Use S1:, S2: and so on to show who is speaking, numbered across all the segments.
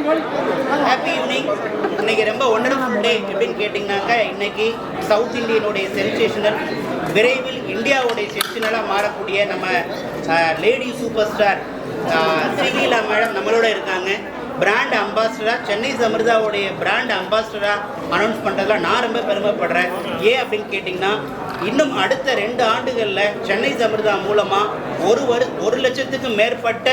S1: Happy evening. இன்னைக்கு ரொம்ப wonderful டே எப்படின்னு கேட்டிங்கனாக்க, இன்னைக்கு சவுத் இந்தியனுடைய சென்சேஷனல், விரைவில் இந்தியாவுடைய சென்சேஷனலாக மாறக்கூடிய நம்ம lady super star Sreeleela madam நம்மளோட இருக்காங்க. பிராண்ட் அம்பாசிடராக, சென்னை சமிர்தாவுடைய பிராண்ட் அம்பாசிடராக அனௌன்ஸ் பண்ணுறதுல நான் ரொம்ப பெருமைப்படுறேன். ஏன் அப்படின்னு கேட்டிங்கன்னா, இன்னும் அடுத்த 2 ஆண்டுகளில் சென்னை சமிர்தா மூலமாக 1 லட்சத்துக்கு மேற்பட்ட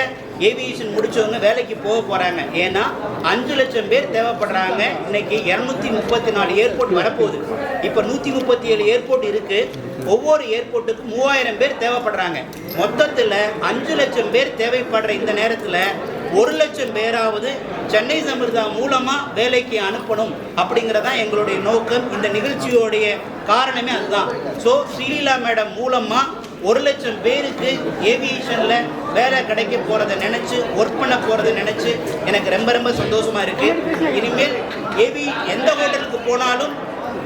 S1: ஏவியேஷன் முடிச்சவங்க வேலைக்கு போக போகிறாங்க. ஏன்னா 5 லட்சம் பேர் தேவைப்படுறாங்க. இன்னைக்கு 234 ஏர்போர்ட் வரப்போகுது. இப்போ 137 ஏர்போர்ட் இருக்குது. ஒவ்வொரு ஏர்போர்ட்டுக்கும் 3000 பேர் தேவைப்படுறாங்க. மொத்தத்தில் 5 லட்சம் பேர் தேவைப்படுற இந்த நேரத்தில் 1 லட்சம் பேராவது சென்னை சமிர்தா மூலமாக வேலைக்கு அனுப்பணும் அப்படிங்கிறதான் எங்களுடைய நோக்கம். இந்த நிகழ்ச்சியோடைய காரணமே அதுதான். ஸோ ஸ்ரீலீலா மேடம் மூலமாக 1 லட்சம் பேருக்கு ஏவியேஷனில் வேலை கிடைக்க போகிறத நினச்சி, ஒர்க் பண்ண போகிறத நினச்சி எனக்கு ரொம்ப ரொம்ப சந்தோஷமாக இருக்குது. இனிமேல் எந்த ஹோட்டலுக்கு போனாலும்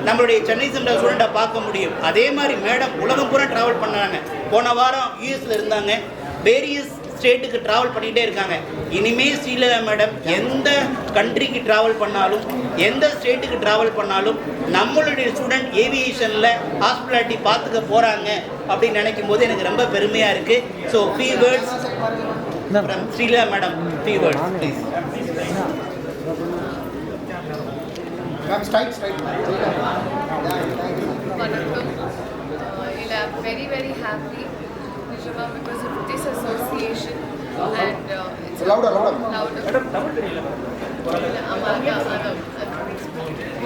S1: நம்மளுடைய சென்னை சமிர்தா ஸ்டூடெண்ட்டை பார்க்க முடியும். அதே மாதிரி மேடம் உலகம் பூரா ட்ராவல் பண்ணாங்க. போன வாரம் யூஎஸில் இருந்தாங்க. வேரியஸ் ஸ்டேட்டுக்கு ட்ராவல் பண்ணிகிட்டே இருக்காங்க. இனிமேல் ஸ்ரீலீலா மேடம் எந்த கண்ட்ரிக்கு ட்ராவல் பண்ணாலும், எந்த ஸ்டேட்டுக்கு ட்ராவல் பண்ணாலும் நம்மளுடைய ஸ்டூடெண்ட் ஏவியேஷனில் ஹாஸ்பிட்டாலிட்டி பார்த்துக்க போகிறாங்க அப்படின்னு நினைக்கும் போது எனக்கு ரொம்ப பெருமையாக இருக்குது. So free words from Sreeleela madam. Free words please.
S2: I'm very very happy, Nijama, because of this association, and it's louder.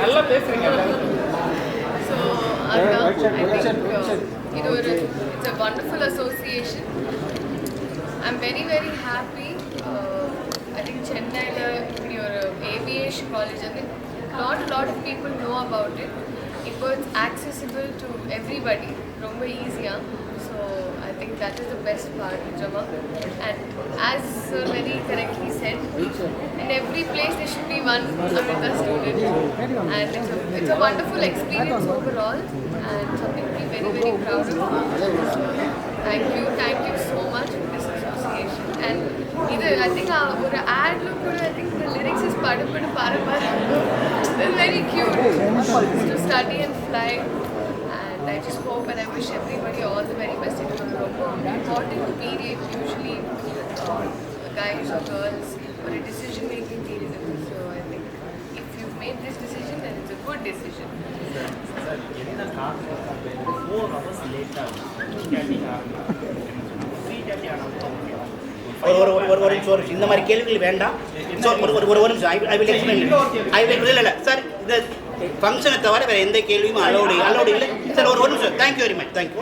S2: நல்லா பேசுறீங்க. So it's a wonderful association. I'm very very happy. I think Chennai இப்படி ஒரு aviation college வந்து not a lot of people know about it. It's accessible to everybody, ரொம்ப easier. So I think that is the best part, Nijama. And as sir very correctly said, in every place there should be one Amrita student, and it's a wonderful experience overall, and something to be very very proud of. So, thank you so much for this association. And I think ஒரு ad look கூட, I think the lyrics is padupadu paramar. It's very cute to study and fly, and I just hope and I wish everybody all the very best. It's a important period usually, guys or girls, for a decision making period. So I think if you've made this decision, then it's a good decision.
S1: ஒரு நிமிஷம், இந்த மாதிரி கேள்விகள் வேண்டாம். So ஒரு நிமிஷம், I will explain. இல்லை sir, இந்த ஃபங்க்ஷனை தவிர வேறு எந்த கேள்வியும் அலோடு இல்லை சார். ஒரு நிமிஷம். Thank you very much. தேங்க்யூ.